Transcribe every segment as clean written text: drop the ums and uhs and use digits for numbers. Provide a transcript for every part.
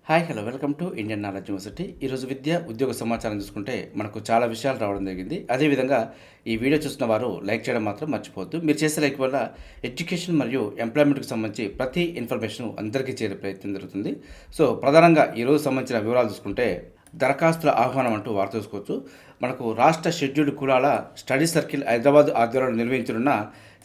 Hello welcome to Indian knowledge university. ఈరోజు విద్య ఉద్యోగ సమాచారం చూసుకుంటే మనకు చాలా విషయాలు రావడం జరిగింది. అదేవిధంగా ఈ వీడియో చూస్తున్న వారు లైక్ చేయడం మాత్రం మర్చిపోవద్దు. మీరు చేసే లైక్ వల్ల ఎడ్యుకేషన్ మరియు ఎంప్లాయ్మెంట్కి సంబంధించి ప్రతి ఇన్ఫర్మేషన్ అందరికీ చేరే ప్రయత్నం జరుగుతుంది. సో ప్రధానంగా ఈరోజు సంబంధించిన వివరాలు చూసుకుంటే దరఖాస్తుల ఆహ్వానం అంటూ వార్త చూసుకోవచ్చు. మనకు రాష్ట్ర షెడ్యూల్డ్ కులాల స్టడీ సర్కిల్ హైదరాబాద్ ఆధ్వర్యంలో నిర్వహించనున్న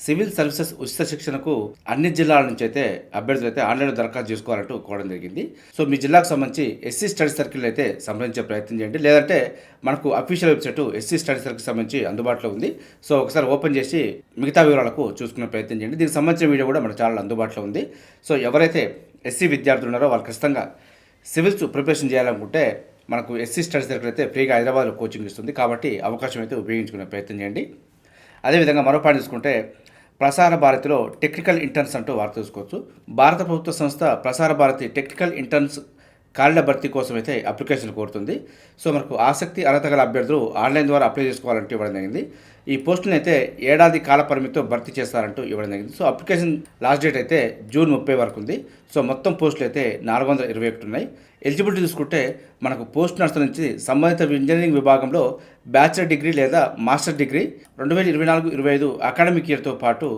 సివిల్ సర్వీసెస్ ఉచిత శిక్షణకు అన్ని జిల్లాల నుంచి అయితే అభ్యర్థులు అయితే ఆన్లైన్లో దరఖాస్తు చేసుకోవాలంటూ కోవడం జరిగింది. సో మీ జిల్లాకు సంబంధించి ఎస్సీ స్టడీ సర్కిల్ అయితే సంప్రదించే ప్రయత్నం చేయండి. లేదంటే మనకు official website SC study circle సంబంధించి అందుబాటులో ఉంది. సో ఒకసారి ఓపెన్ చేసి మిగతా వివరాలకు చూసుకునే ప్రయత్నం చేయండి. దీనికి సంబంధించిన వీడియో కూడా మన ఛానల్ అందుబాటులో ఉంది. సో ఎవరైతే ఎస్సీ విద్యార్థులు ఉన్నారో వాళ్ళు ఖచ్చితంగా సివిల్స్ ప్రిపరేషన్ చేయాలనుకుంటే మనకు ఎస్సీ స్టడీ సర్కిల్ అయితే ఫ్రీగా హైదరాబాద్లో కోచింగ్ ఇస్తుంది. కాబట్టి అవకాశం అయితే ఉపయోగించుకునే ప్రయత్నం చేయండి. అదేవిధంగా మరో పాయింట్ చూసుకుంటే ప్రసార భారతిలో టెక్నికల్ ఇంటర్న్స్ అంటూ వార్త చూసుకోవచ్చు. భారత ప్రభుత్వ సంస్థ ప్రసార భారతి టెక్నికల్ ఇంటర్న్స్ ఖాళీల భర్తీ కోసం అయితే అప్లికేషన్ కోరుతుంది. సో మనకు ఆసక్తి అర్హత గల అభ్యర్థులు ఆన్లైన్ ద్వారా అప్లై చేసుకోవాలంటూ ఇవ్వడం జరిగింది. ఈ పోస్టులను అయితే ఏడాది కాల పరిమితితో భర్తీ చేస్తారంటూ ఇవ్వడం జరిగింది. సో అప్లికేషన్ లాస్ట్ డేట్ అయితే జూన్ 30 వరకు ఉంది. సో మొత్తం పోస్టులు అయితే 421 ఉన్నాయి. ఎలిజిబిలిటీ చూసుకుంటే మనకు పోస్ట్ నర్సరీ నుంచి సంబంధిత ఇంజనీరింగ్ విభాగంలో బ్యాచిలర్ డిగ్రీ లేదా మాస్టర్ డిగ్రీ 2024-25 అకాడమిక్ ఇయర్తో పాటు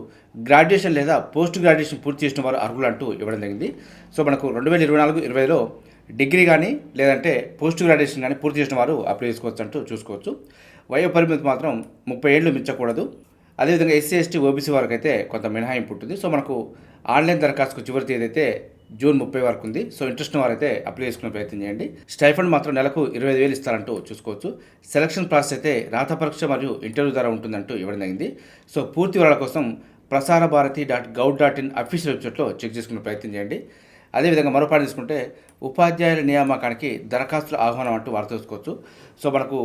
గ్రాడ్యుయేషన్ లేదా పోస్ట్ గ్రాడ్యుయేషన్ పూర్తి చేసిన వారు అర్హులు అంటూ ఇవ్వడం జరిగింది. సో మనకు 2024-25లో డిగ్రీ కానీ లేదంటే పోస్ట్ గ్రాడ్యుయేషన్ కానీ పూర్తి చేసిన వారు అప్లై చేసుకోవచ్చు అంటూ చూసుకోవచ్చు. వయో పరిమితి మాత్రం 30 ఏళ్ళు మించకూడదు. అదేవిధంగా ఎస్సీ ఎస్టీ ఓబీసీ వారికి అయితే కొంత మినహాయింపు ఉంటుంది. సో మనకు ఆన్లైన్ దరఖాస్తుకు చివరి తేదీ అయితే జూన్ 30 వరకు ఉంది. సో ఇంట్రెస్ట్ వారైతే అప్లై చేసుకునే ప్రయత్నం చేయండి. స్టైఫండ్ మాత్రం నెలకు 25,000 ఇస్తారంటూ చూసుకోవచ్చు. సెలక్షన్ ప్రాసెస్ అయితే రాత పరీక్ష మరియు ఇంటర్వ్యూ ద్వారా ఉంటుందంటూ ఇవ్వడం జరిగింది. సో పూర్తి వివరాల కోసం prasarabharati.gov.in అఫీషియల్ వెబ్సైట్లో చెక్ చేసుకునే ప్రయత్నం చేయండి. అదేవిధంగా మరో పాయింట్ తీసుకుంటే ఉపాధ్యాయుల నియామకానికి దరఖాస్తుల ఆహ్వానం అంటూ వార్త చూసుకోవచ్చు. సో మనకు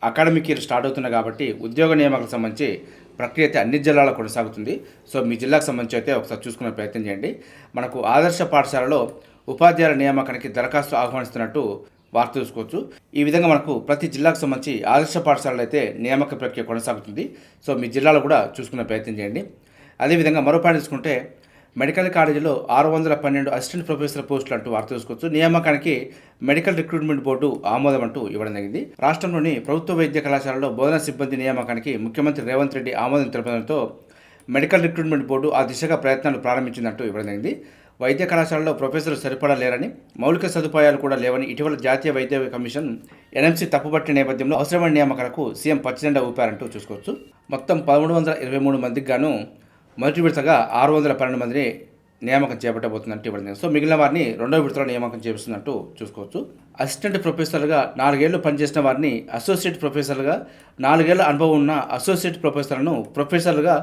అకాడమిక్ ఇయర్ స్టార్ట్ అవుతుంది కాబట్టి ఉద్యోగ నియామకాలకు సంబంధించి ప్రక్రియ అయితే అన్ని జిల్లాలో కొనసాగుతుంది. సో మీ జిల్లాకు సంబంధించి అయితే ఒకసారి చూసుకునే ప్రయత్నం చేయండి. మనకు ఆదర్శ పాఠశాలలో ఉపాధ్యాయుల నియామకానికి దరఖాస్తు ఆహ్వానిస్తున్నట్టు వార్త చూసుకోవచ్చు. ఈ విధంగా మనకు ప్రతి జిల్లాకు సంబంధించి ఆదర్శ పాఠశాలలో అయితే నియామక ప్రక్రియ కొనసాగుతుంది. సో మీ జిల్లాలో కూడా చూసుకునే ప్రయత్నం చేయండి. అదేవిధంగా మరో పాయింట్ చూసుకుంటే మెడికల్ కాలేజీలో 612 అసిస్టెంట్ ప్రొఫెసర్ పోస్టులు అంటూ వార్త చూసుకోవచ్చు. నియామకానికి మెడికల్ రిక్రూట్మెంట్ బోర్డు ఆమోదం అంటూ ఇవ్వడం జరిగింది. రాష్ట్రంలోని ప్రభుత్వ వైద్య కళాశాలలో బోధనా సిబ్బంది నియామకానికి ముఖ్యమంత్రి రేవంత్ రెడ్డి ఆమోదం తెలపడంతో మెడికల్ రిక్రూట్మెంట్ బోర్డు ఆ దిశగా ప్రయత్నాలు ప్రారంభించిందంటూ ఇవ్వడం జరిగింది. వైద్య కళాశాలలో ప్రొఫెసర్లు సరిపడా లేరని, మౌలిక సదుపాయాలు కూడా లేవని ఇటీవల జాతీయ వైద్య కమిషన్ ఎన్ఎంసీ తప్పుపట్టిన నేపథ్యంలో అవసరమైన నియామకాలకు సీఎం పచ్చిజెండా ఊపారంటూ చూసుకోవచ్చు. మొత్తం 1323 మందికి గాను మొదటి విడతగా 612 మందిని నియామకం చేపట్టబోతుందంటే ఇవ్వడం. సో మిగిలిన వారిని రెండవ విడతలో నియామకం చేపిస్తున్నట్టు చూసుకోవచ్చు. అసిస్టెంట్ ప్రొఫెసర్గా 4 ఏళ్లు పనిచేసిన వారిని అసోసియేట్ ప్రొఫెసర్గా, 4 ఏళ్ల అనుభవం ఉన్న అసోసియేట్ ప్రొఫెసర్లను ప్రొఫెసర్లుగా,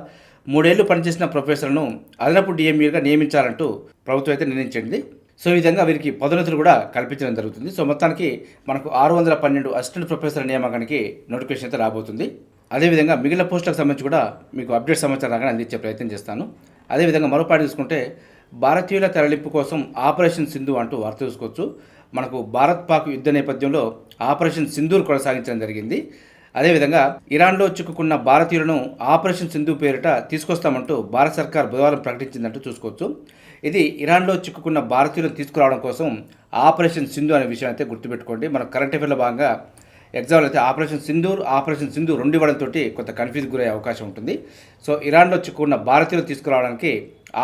3 ఏళ్లు పనిచేసిన ప్రొఫెసర్లను అదనపు డిఎంఈగా నియమించాలంటూ ప్రభుత్వం అయితే నిర్ణయించింది. సో ఈ విధంగా వీరికి పదోన్నతులు కూడా కల్పించడం జరుగుతుంది. సో మొత్తానికి మనకు 612 అసిస్టెంట్ ప్రొఫెసర్ నియామకానికి నోటిఫికేషన్ అయితే రాబోతుంది. అదేవిధంగా మిగిలిన పోస్టులకు సంబంధించి కూడా మీకు అప్డేట్ సమాచారం అందించే ప్రయత్నం చేస్తాను. అదేవిధంగా మరో పాయింట్ చూసుకుంటే భారతీయుల తరలింపు కోసం ఆపరేషన్ సింధు అంటూ వార్త చూసుకోవచ్చు. మనకు భారత్ పాక్ యుద్ధ నేపథ్యంలో ఆపరేషన్ సింధూర్ కొనసాగించడం జరిగింది. అదేవిధంగా ఇరాన్లో చిక్కుకున్న భారతీయులను ఆపరేషన్ సింధు పేరిట తీసుకొస్తామంటూ భారత సర్కార్ బుధవారం ప్రకటించిందంటూ చూసుకోవచ్చు. ఇది ఇరాన్లో చిక్కుకున్న భారతీయులను తీసుకురావడం కోసం ఆపరేషన్ సింధు అనే విషయం అయితే గుర్తుపెట్టుకోండి. మన కరెంట్ అఫేర్లో భాగంగా ఎగ్జామ్లో అయితే ఆపరేషన్ సింధు 2 ఇవ్వడంతో కొంత కన్ఫ్యూజ్ గురయ్యే అవకాశం ఉంటుంది. సో ఇరాన్లో చిక్కుకున్న భారతీయులు తీసుకురావడానికి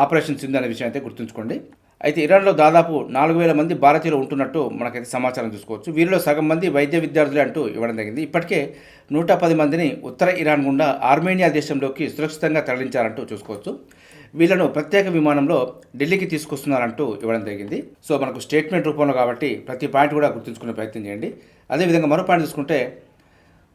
ఆపరేషన్ సింధు అనే విషయం అయితే గుర్తుంచుకోండి. అయితే ఇరాన్లో దాదాపు 4,000 మంది భారతీయులు ఉంటున్నట్టు మనకైతే సమాచారం చూసుకోవచ్చు. వీరిలో సగం మంది వైద్య విద్యార్థులే అంటూ ఇవ్వడం జరిగింది. ఇప్పటికే 110 మందిని ఉత్తర ఇరాన్ గుండా ఆర్మేనియా దేశంలోకి సురక్షితంగా తరలించారంటూ చూసుకోవచ్చు. వీళ్ళను ప్రత్యేక విమానంలో ఢిల్లీకి తీసుకొస్తున్నారంటూ ఇవ్వడం జరిగింది. సో మనకు స్టేట్మెంట్ రూపంలో కాబట్టి ప్రతి పాయింట్ కూడా గుర్తుంచుకునే ప్రయత్నం చేయండి. అదేవిధంగా మరో పాయింట్ చూసుకుంటే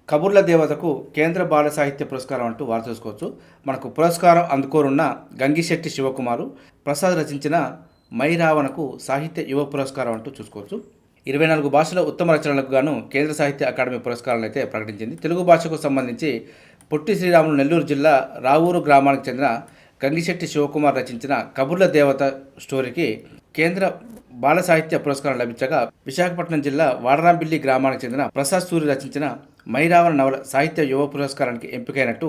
కబుర్ల దేవతకు కేంద్ర బాల సాహిత్య పురస్కారం అంటూ వార్త చూసుకోవచ్చు. మనకు పురస్కారం అందుకోనున్న గంగిశెట్టి శివకుమారు ప్రసాద్ రచించిన మైరావణకు సాహిత్య యువ పురస్కారం అంటూ చూసుకోవచ్చు. 24 భాషల ఉత్తమ రచనలకు గాను కేంద్ర సాహిత్య అకాడమీ పురస్కారాలను అయితే ప్రకటించింది. తెలుగు భాషకు సంబంధించి పొట్టి శ్రీరాములు నెల్లూరు జిల్లా రావూరు గ్రామానికి చెందిన గంగిశెట్టి శివకుమార్ రచించిన కబుర్ల దేవత స్టోరీకి కేంద్ర బాల సాహిత్య పురస్కారం లభించగా, విశాఖపట్నం జిల్లా వాడరాంబిల్లి గ్రామానికి చెందిన ప్రసాద్ సూరి రచించిన మైరావణ నవల సాహిత్య యువ పురస్కారానికి ఎంపికైనట్టు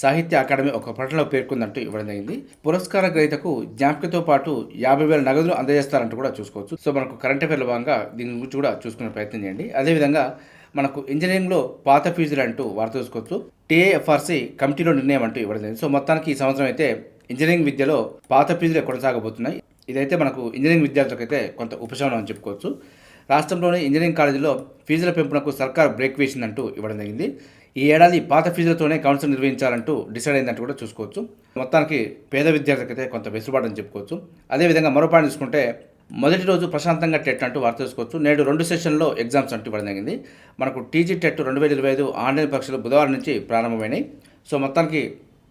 సాహిత్య అకాడమీ ఒక ప్రకటనలో పేర్కొందంటూ ఇవ్వడం జరిగింది. పురస్కార గ్రహీతకు జ్ఞాపికతో పాటు 50,000 నగదులు అందజేస్తారంటూ కూడా చూసుకోవచ్చు. సో మనకు కరెంట్ అఫైర్ల భాగంగా దీని గురించి కూడా చూసుకునే ప్రయత్నం చేయండి. అదేవిధంగా మనకు ఇంజనీరింగ్లో పాత ఫీజులు అంటూ వార్త చూసుకోవచ్చు. టీఏఎఫ్ఆర్సీ కమిటీలో నిర్ణయం అంటూ ఇవ్వడం జరిగింది. సో మొత్తానికి ఈ సంవత్సరం అయితే ఇంజనీరింగ్ విద్యలో పాత ఫీజులే కొనసాగబోతున్నాయి. ఇదైతే మనకు ఇంజనీరింగ్ విద్యార్థులకైతే కొంత ఉపశమనం అని చెప్పుకోవచ్చు. రాష్ట్రంలోని ఇంజనీరింగ్ కాలేజీలో ఫీజుల పెంపునకు సర్కార్ బ్రేక్ వేసిందంటూ ఇవ్వడం జరిగింది. ఈ ఏడాది పాత ఫీజులతోనే కౌన్సిల్ నిర్వహించాలంటూ డిసైడ్ అయిందంటూ కూడా చూసుకోవచ్చు. మొత్తానికి పేద విద్యార్థులకైతే కొంత వెసులుబాటు అని చెప్పుకోవచ్చు. అదేవిధంగా మరో పాయింట్ చూసుకుంటే మొదటి రోజు ప్రశాంతంగా టెట్ అంటూ వార్త చూసుకోవచ్చు. నేడు 2 సెషన్లో ఎగ్జామ్స్ అంటూ ఇవ్వడం జరిగింది. మనకు టీజీ టెట్ 2025 ఆన్లైన్ పరీక్షలు బుధవారం నుంచి ప్రారంభమైనాయి. సో మొత్తానికి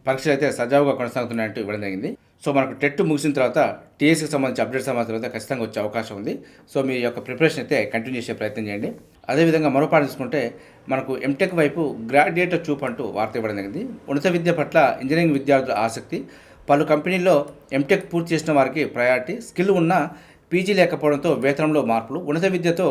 పరీక్షలు అయితే సజావుగా కొనసాగుతున్నాయంటూ ఇవ్వడం జరిగింది. సో మనకు టెట్ ముగిసిన తర్వాత టీఎస్కి సంబంధించి అప్డేట్ సమాచారం అయితే ఖచ్చితంగా వచ్చే అవకాశం ఉంది. సో మీ యొక్క ప్రిపరేషన్ అయితే కంటిన్యూ చేసే ప్రయత్నం చేయండి. అదేవిధంగా మరో పాయింట్ తీసుకుంటే మనకు ఎంటెక్ వైపు గ్రాడ్యుయేట్ చూపు అంటూ వార్త ఇవ్వడం జరిగింది. ఉన్నత విద్య పట్ల ఇంజనీరింగ్ విద్యార్థుల ఆసక్తి, పలు కంపెనీల్లో ఎంటెక్ పూర్తి చేసిన వారికి ప్రయారిటీ, స్కిల్ ఉన్న పీజీ లేకపోవడంతో వేతనంలో మార్పులు, ఉన్నత విద్యతో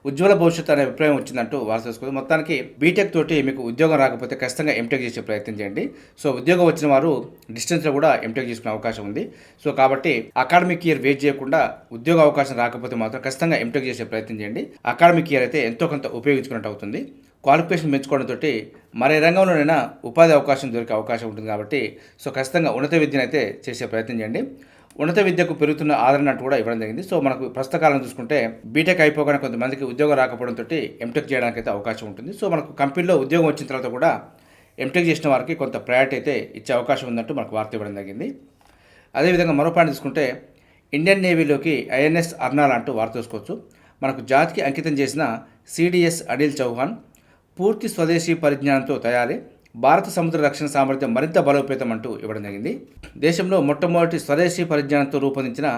ఉజ్వల భవిష్యత్తు అనే అభిప్రాయం వచ్చిందంటూ వార్త తెలుసుకోవాలి. మొత్తానికి బీటెక్ తోటి మీకు ఉద్యోగం రాకపోతే ఖచ్చితంగా ఎంటెక్ చేసే ప్రయత్నం చేయండి. సో ఉద్యోగం వచ్చిన వారు డిస్టెన్స్లో కూడా ఎంటెక్ చేసుకునే అవకాశం ఉంది. సో కాబట్టి అకాడమిక్ ఇయర్ వెయిట్ చేయకుండా ఉద్యోగ అవకాశం రాకపోతే మాత్రం ఖచ్చితంగా ఎంటెక్ చేసే ప్రయత్నం చేయండి. అకాడమిక్ ఇయర్ అయితే ఎంతో కొంత ఉపయోగించుకున్నట్టు అవుతుంది. క్వాలిఫికేషన్ పెంచుకోవడంతో మరే రంగంలోనైనా ఉపాధి అవకాశం దొరికే అవకాశం ఉంటుంది. కాబట్టి సో ఖచ్చితంగా ఉన్నత విద్యను అయితే చేసే ప్రయత్నం చేయండి. ఉన్నత విద్యకు పెరుగుతున్న ఆదరణ అంటూ కూడా ఇవ్వడం జరిగింది. సో మనకు ప్రస్తుత కాలం చూసుకుంటే బీటెక్ అయిపోగానే కొంతమందికి ఉద్యోగం రాకపోవడంతో ఎంటెక్ చేయడానికి అయితే అవకాశం ఉంటుంది. సో మనకు కంపెనీలో ఉద్యోగం వచ్చిన తర్వాత కూడా ఎంటెక్ చేసిన వారికి కొంత ప్రయారిటీ అయితే ఇచ్చే అవకాశం ఉందంటూ మనకు వార్త ఇవ్వడం జరిగింది. అదేవిధంగా మరో పాయింట్ తీసుకుంటే ఇండియన్ నేవీలోకి ఐఎన్ఎస్ అర్నాల్ అంటూ వార్త చూసుకోవచ్చు. మనకు జాతికి అంకితం చేసిన సిడిఎస్ అనిల్ చౌహాన్ పూర్తి స్వదేశీ పరిజ్ఞానంతో తయారీ, భారత సముద్ర రక్షణ సామర్థ్యం మరింత బలోపేతం అంటూ ఇవ్వడం జరిగింది. దేశంలో మొట్టమొదటి స్వదేశీ పరిజ్ఞానంతో రూపొందించిన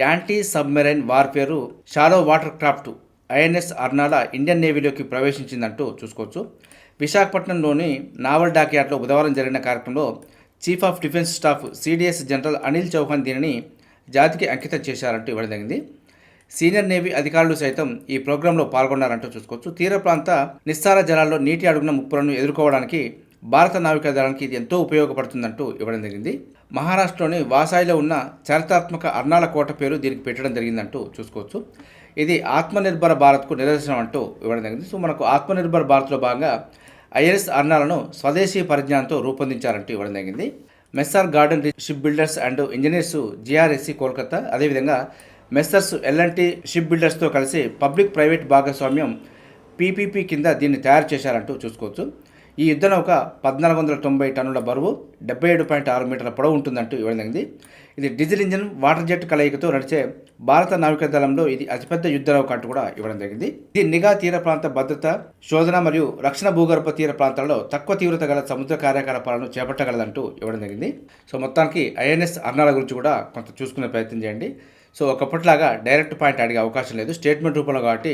anti submarine warfare shallow water craft INS Arnala Indian నేవీలోకి ప్రవేశించిందంటూ చూసుకోవచ్చు. విశాఖపట్నంలోని నావల్ డాక్యార్డ్లో బుధవారం జరిగిన కార్యక్రమంలో chief of defence staff CDS general Anil Chauhan దీనిని జాతికి అంకితం చేశారంటూ ఇవ్వడం జరిగింది. సీనియర్ నేవీ అధికారులు సైతం ఈ ప్రోగ్రాంలో పాల్గొన్నారంటూ చూసుకోవచ్చు. తీర ప్రాంత నిస్సార జలాల్లో నీటి అడుగున ముప్పులను ఎదుర్కోవడానికి భారత నావికా దళానికి ఇది ఎంతో ఉపయోగపడుతుందంటూ ఇవ్వడం జరిగింది. మహారాష్ట్రలోని వాసాయిలో ఉన్న చారిత్రాత్మక అర్నాల కోట పేరు దీనికి పెట్టడం జరిగిందంటూ చూసుకోవచ్చు. ఇది ఆత్మనిర్భర భారత్కు నిదర్శనం అంటూ ఇవ్వడం జరిగింది. సో మనకు ఆత్మనిర్భర భారత్లో భాగంగా ఐఎన్ఎస్ అర్నాలను స్వదేశీ పరిజ్ఞానంతో రూపొందించారంటూ ఇవ్వడం జరిగింది. Messrs garden ship builders and engineers GRSC Kolkata, అదేవిధంగా మెస్సర్స్ ఎల్ఎన్టీ షిప్ బిల్డర్స్తో కలిసి పబ్లిక్ ప్రైవేట్ భాగస్వామ్యం పీపీపీ కింద దీన్ని తయారు చేశారంటూ చూసుకోవచ్చు. ఈ యుద్ధ నౌక 1490 టన్నుల బరువు, 77.6 మీటర్ల పొడవు ఉంటుందంటూ ఇవ్వడం జరిగింది. ఇది డీజిల్ ఇంజిన్, వాటర్ జెట్ కలయికతో నడిచే భారత నావికా దళంలో ఇది అతిపెద్ద యుద్ధ నౌక అంటూ కూడా ఇవ్వడం జరిగింది. ఇది నిఘా, తీర ప్రాంత భద్రత, శోధన మరియు రక్షణ, భూగర్భ తీర ప్రాంతాల్లో తక్కువ తీవ్రత గల సముద్ర కార్యకలాపాలను చేపట్టగలదంటూ ఇవ్వడం జరిగింది. సో మొత్తానికి ఐఎన్ఎస్ అర్నాల గురించి కూడా కొంత చూసుకునే ప్రయత్నం చేయండి. సో ఒకప్పటిలాగా డైరెక్ట్ పాయింట్ అడిగే అవకాశం లేదు, స్టేట్మెంట్ రూపంలో. కాబట్టి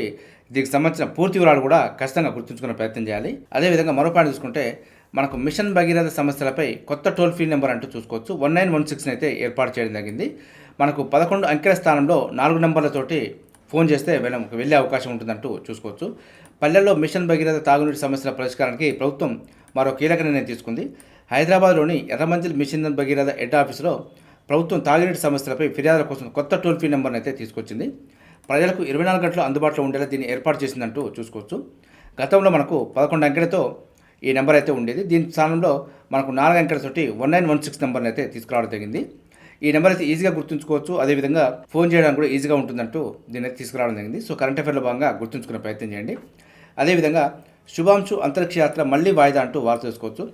దీనికి సంబంధించిన పూర్తి వివరాలు కూడా ఖచ్చితంగా గుర్తుంచుకునే ప్రయత్నం చేయాలి. అదేవిధంగా మరో పాయింట్ చూసుకుంటే మనకు మిషన్ భగీరథ సమస్యలపై కొత్త టోల్ ఫ్రీ నెంబర్ అంటూ చూసుకోవచ్చు. 1916 అయితే ఏర్పాటు చేయడం జరిగింది. మనకు 11 అంకెల స్థానంలో 4 నెంబర్లతోటి ఫోన్ చేస్తే వెళ్ళే అవకాశం ఉంటుందంటూ చూసుకోవచ్చు. పల్లెల్లో మిషన్ భగీరథ తాగునీటి సమస్యల పరిష్కారానికి ప్రభుత్వం మరో కీలక నిర్ణయం తీసుకుంది. హైదరాబాద్లోని ఎర్రమంజిల్ మిషన్ భగీరథ హెడ్ ఆఫీసులో ప్రభుత్వం తాగునీటి సమస్యలపై ఫిర్యాదుల కోసం కొత్త టోల్ ఫ్రీ నెంబర్ని అయితే తీసుకొచ్చింది. ప్రజలకు 24 గంటలు అందుబాటులో ఉండేలా దీన్ని ఏర్పాటు చేసిందంటూ చూసుకోవచ్చు. గతంలో మనకు 11 అంకెలతో ఈ నెంబర్ అయితే ఉండేది. దీని స్థానంలో మనకు 4 అంకెలతోటి 1916 నెంబర్ని అయితే తీసుకురావడం జరిగింది. ఈ నెంబర్ అయితే ఈజీగా గుర్తుంచుకోవచ్చు, అదేవిధంగా ఫోన్ చేయడానికి కూడా ఈజీగా ఉంటుందంటూ దీన్ని అయితే తీసుకురావడం జరిగింది. సో కరెంట్ అఫైర్లో భాగంగా గుర్తుంచుకునే ప్రయత్నం చేయండి. అదేవిధంగా శుభాంశు అంతరిక్ష యాత్ర మళ్లీ వాయిదా అంటూ వార్త తెలుసుకోవచ్చు.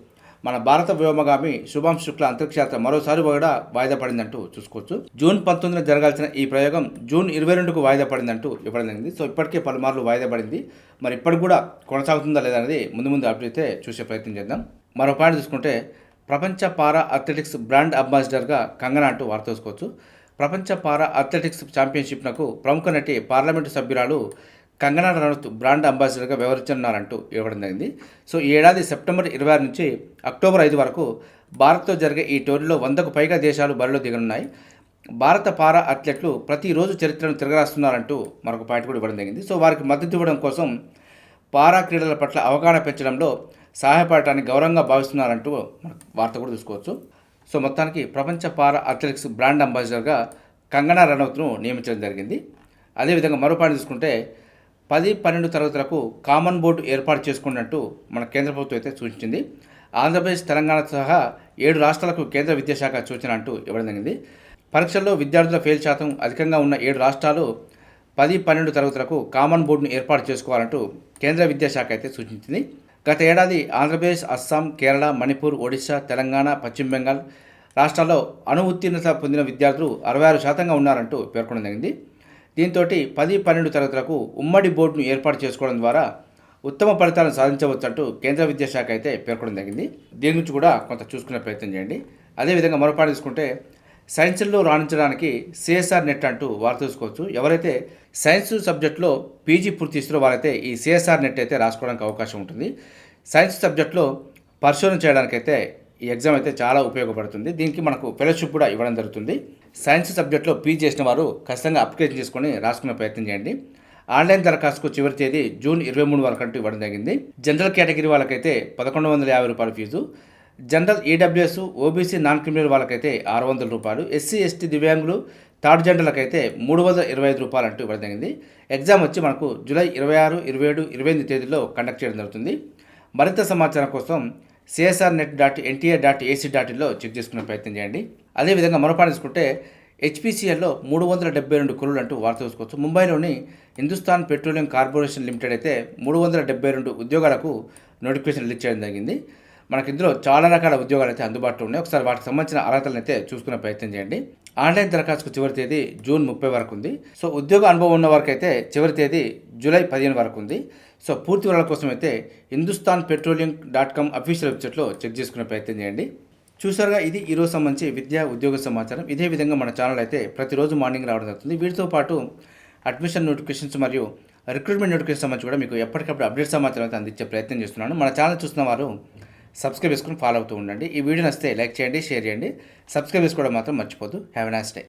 మన భారత వ్యోమగామి శుభాంశు శుక్ల అంతరిక్ష యాత్ర మరోసారి కూడా వాయిదా పడిందంటూ చూసుకోవచ్చు. జూన్ 19న జరగాల్సిన ఈ ప్రయోగం జూన్ 22కు వాయిదా పడిందంటూ ఇవ్వడం జరిగింది. సో ఇప్పటికే పలుమార్లు వాయిదా పడింది. మరి ఇప్పటికి కూడా కొనసాగుతుందా లేదా అనేది ముందు అప్డేట్ అయితే చూసే ప్రయత్నం చేద్దాం. మరో పాయింట్ చూసుకుంటే ప్రపంచ పారా అథ్లెటిక్స్ బ్రాండ్ అంబాసిడర్గా కంగనా అంటూ వార్త చూసుకోవచ్చు. ప్రపంచ పారా అథ్లెటిక్స్ ఛాంపియన్షిప్నకు ప్రముఖ నటి పార్లమెంటు సభ్యురాలు కంగనా రనౌత్ బ్రాండ్ అంబాసిడర్గా వ్యవహరించనున్నారంటూ ఇవ్వడం జరిగింది. సో ఈ ఏడాది సెప్టెంబర్ 26 నుంచి అక్టోబర్ 5 వరకు భారత్తో జరిగే ఈ టోర్నీలో 100కు పైగా దేశాలు బరిలో దిగనున్నాయి. భారత పారా అథ్లెట్లు ప్రతిరోజు చరిత్రను తిరగరాస్తున్నారంటూ మరొక పాయింట్ కూడా ఇవ్వడం జరిగింది. సో వారికి మద్దతు ఇవ్వడం కోసం పారా క్రీడల పట్ల అవగాహన పెంచడంలో సహాయపడటానికి గౌరవంగా భావిస్తున్నారంటూ మనకు వార్త కూడా చూసుకోవచ్చు. సో మొత్తానికి ప్రపంచ పారా అథ్లెటిక్స్ బ్రాండ్ అంబాసిడర్గా కంగనా రనౌత్ను నియమించడం జరిగింది. అదేవిధంగా మరో పాయింట్ చూసుకుంటే 10-12 తరగతులకు కామన్ బోర్డు ఏర్పాటు చేసుకున్నట్టు మన కేంద్ర ప్రభుత్వం అయితే సూచించింది. ఆంధ్రప్రదేశ్, తెలంగాణ సహా 7 రాష్ట్రాలకు కేంద్ర విద్యాశాఖ సూచన అంటూ ఇవ్వడం జరిగింది. పరీక్షల్లో విద్యార్థుల ఫెయిల్ శాతం అధికంగా ఉన్న 7 రాష్ట్రాలు 10-12 తరగతులకు కామన్ బోర్డును ఏర్పాటు చేసుకోవాలంటూ కేంద్ర విద్యాశాఖ అయితే సూచించింది. గత ఏడాది ఆంధ్రప్రదేశ్, అస్సాం, కేరళ, మణిపూర్, ఒడిశా, తెలంగాణ, పశ్చిమ బెంగాల్ రాష్ట్రాల్లో ఉత్తీర్ణత పొందిన విద్యార్థులు 66% ఉన్నారంటూ పేర్కొనడం జరిగింది. దీంతో 10-12 తరగతులకు ఉమ్మడి బోర్డును ఏర్పాటు చేసుకోవడం ద్వారా ఉత్తమ ఫలితాలను సాధించవచ్చంటూ కేంద్ర విద్యాశాఖ అయితే పేర్కొనడం జరిగింది. దీని గురించి కూడా కొంత చూసుకునే ప్రయత్నం చేయండి. అదేవిధంగా మరోపాటు తీసుకుంటే సైన్స్లో రాణించడానికి సిఎస్ఆర్ నెట్ అంటూ వార్త చూసుకోవచ్చు. ఎవరైతే సైన్స్ సబ్జెక్టులో పీజీ పూర్తి చేస్తారో వారైతే ఈ సిఎస్ఆర్ నెట్ అయితే రాసుకోవడానికి అవకాశం ఉంటుంది. సైన్స్ సబ్జెక్టులో పరిశోధన చేయడానికైతే ఈ ఎగ్జామ్ అయితే చాలా ఉపయోగపడుతుంది. దీనికి మనకు ఫెలోషిప్ కూడా ఇవ్వడం జరుగుతుంది. సైన్స్ సబ్జెక్టులో పీజీ చేసిన వారు ఖచ్చితంగా అప్లికేషన్ చేసుకొని రాసుకునే ప్రయత్నం చేయండి. ఆన్లైన్ దరఖాస్తుకు చివరి తేదీ జూన్ 23 వరకు అంటూ ఇవ్వడం జరిగింది. జనరల్ కేటగిరీ వాళ్ళకైతే 1150 రూపాయల fees, general EWS, OBC non criminal వాళ్ళకైతే 600 రూపాయలు, ఎస్సీ ఎస్టీ దివ్యాంగులు థర్డ్ జెండర్లకైతే 325 రూపాయలు అంటూ ఇవ్వడం జరిగింది. ఎగ్జామ్ వచ్చి మనకు జూలై 26, 27, 28 తేదీల్లో కండక్ట్ చేయడం జరుగుతుంది. మరింత సమాచారం కోసం csrnet.nta.ac.inలో చెక్ చేసుకునే ప్రయత్నం చేయండి. అదేవిధంగా మరోపాటు తీసుకుంటే హెచ్పీసీఎల్లో 372 కొలువులు అంటూ వార్త చూసుకోవచ్చు. ముంబైలోని హిందుస్థాన్ పెట్రోలియం కార్పొరేషన్ లిమిటెడ్ అయితే 372 ఉద్యోగాలకు నోటిఫికేషన్ రిలీజ్ చేయడం జరిగింది. మనకి ఇందులో చాలా రకాల ఉద్యోగాలు అయితే అందుబాటులో ఉన్నాయి. ఒకసారి వాటికి సంబంధించిన అర్హతలను అయితే చూసుకునే ప్రయత్నం చేయండి. ఆన్లైన్ దరఖాస్తుకు చివరి తేదీ జూన్ 30 వరకు ఉంది. సో ఉద్యోగ అనుభవం ఉన్న వారికి అయితే చివరి తేదీ జూలై 15 వరకు ఉంది. సో పూర్తి వివరాల కోసం అయితే hindusthanpetroleum.com అఫీషియల్ వెబ్సైట్లో చెక్ చేసుకునే ప్రయత్నం చేయండి. చూసారుగా, ఇది ఈరోజు సంబంధించి విద్యా ఉద్యోగ సమాచారం. ఇదే విధంగా మన ఛానల్ అయితే ప్రతిరోజు మార్నింగ్ రావడం జరుగుతుంది. వీటితో పాటు అడ్మిషన్ నోటిఫికేషన్స్ మరియు రిక్రూట్మెంట్ నోటిఫికేషన్ సంబంధించి కూడా మీకు ఎప్పటికప్పుడు అప్డేట్ సమాచారం అయితే అందించే ప్రయత్నం చేస్తున్నాను. మన ఛానల్ చూస్తున్న వారు సబ్స్క్రైబ్ చేసుకుని ఫాలో అవుతూ ఉండండి. ఈ వీడియో నచ్చితే లైక్ చేయండి, షేర్ చేయండి, సబ్స్క్రైబ్ చేసుకోవడం మాత్రం మర్చిపోద్దు. Have a nice day.